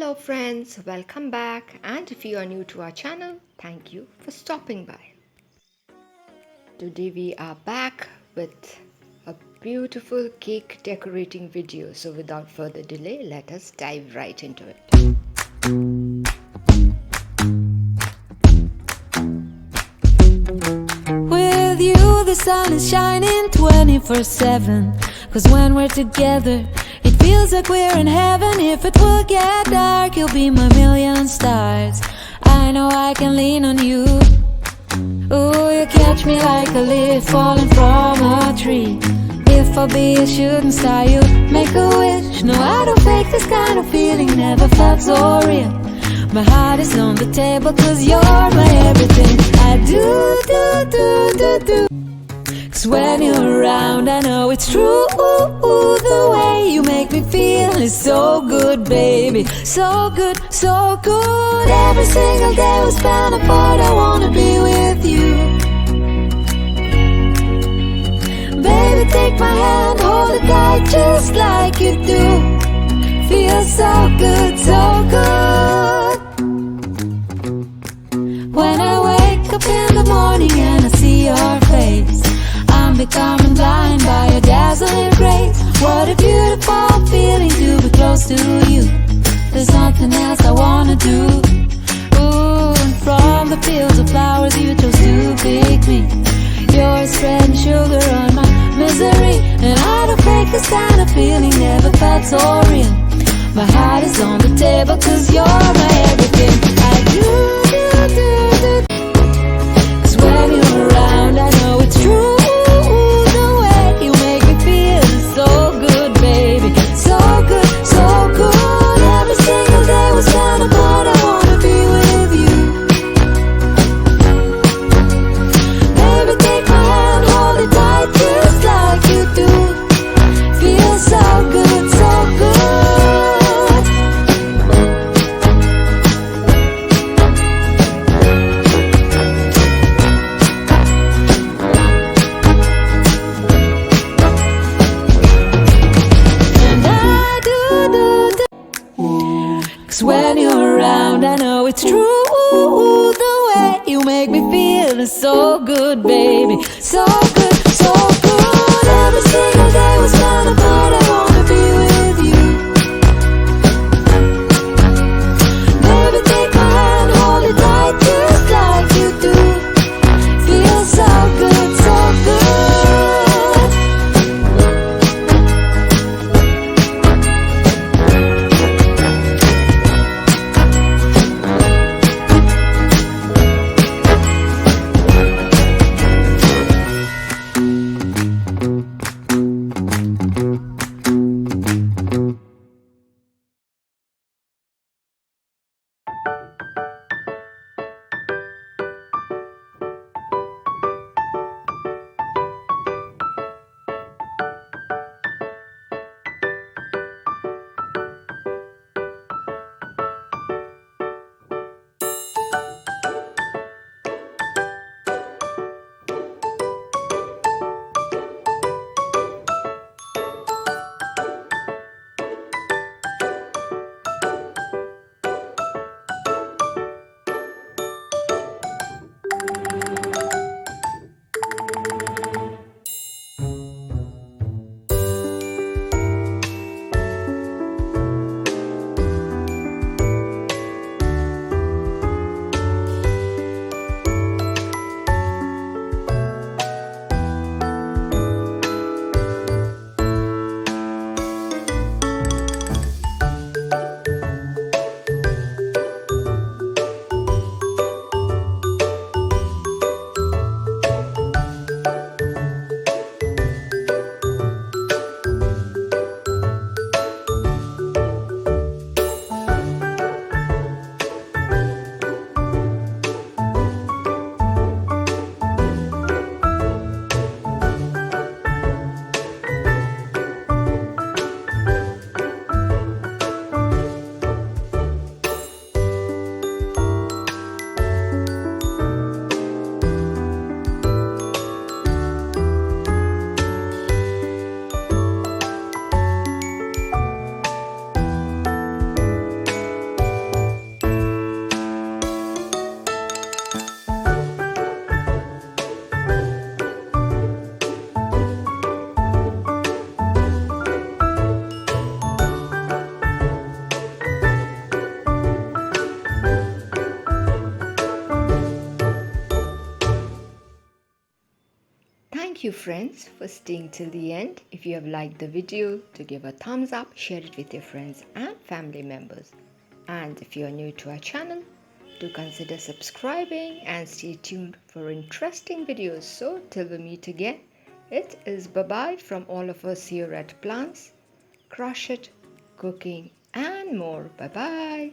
Hello friends, welcome back, and if you are new to our channel, thank you for stopping by. Today we are back with a beautiful cake decorating video, so without further delay, let us dive right into it. With you the sun is shining 24/7, 'cause when we're together it feels like we're in heaven. If it will get dark, you'll be my million stars. I know I can lean on you. Ooh, you catch me like a leaf falling from a tree. If I'll be a shooting star, you make a wish. No, I don't fake this kind of feeling, never felt so real. My heart is on the table 'cause you're my everything. I do. 'Cause when you're around, I know it's true. The way you make me feel is so good, baby. So good, so good. Every single day we spend apart, I wanna be with you. Baby, take my hand, hold it tight just like you do. Feels so good, so good. When I wake up in the morning and I see your face, I'm becoming blind by your dazzling grace. What a beautiful feeling to be close to you. There's nothing else I wanna do. Ooh, and from the fields of flowers you chose to pick me. You're spreading sugar on my misery, and I don't fake this kind of feeling, never felt so real. My heart is on the table 'cause you're my everything. I do. 'Cause when you're around, I know it's true. The way you make me feel is so good, baby. So good, so good. Every single day we spend apart, I wanna be with you. Baby, take my hand, hold it tight just like you do. Feels so good, so good. When you're around, I know it's true. The way you make me feel is so good, baby. So good, so good. Every single day we spend apart, I wanna be with you. Baby, take my hand, hold it tight just like you do. Feels so good, so good. you friends for staying till the end. If you have liked the video, to give a thumbs up, share it with your friends and family members. And if you are new to our channel, do consider subscribing and stay tuned for interesting videos. So till we meet again, it is bye-bye from all of us here at Plants, Crush It, Cooking and more. Bye-bye.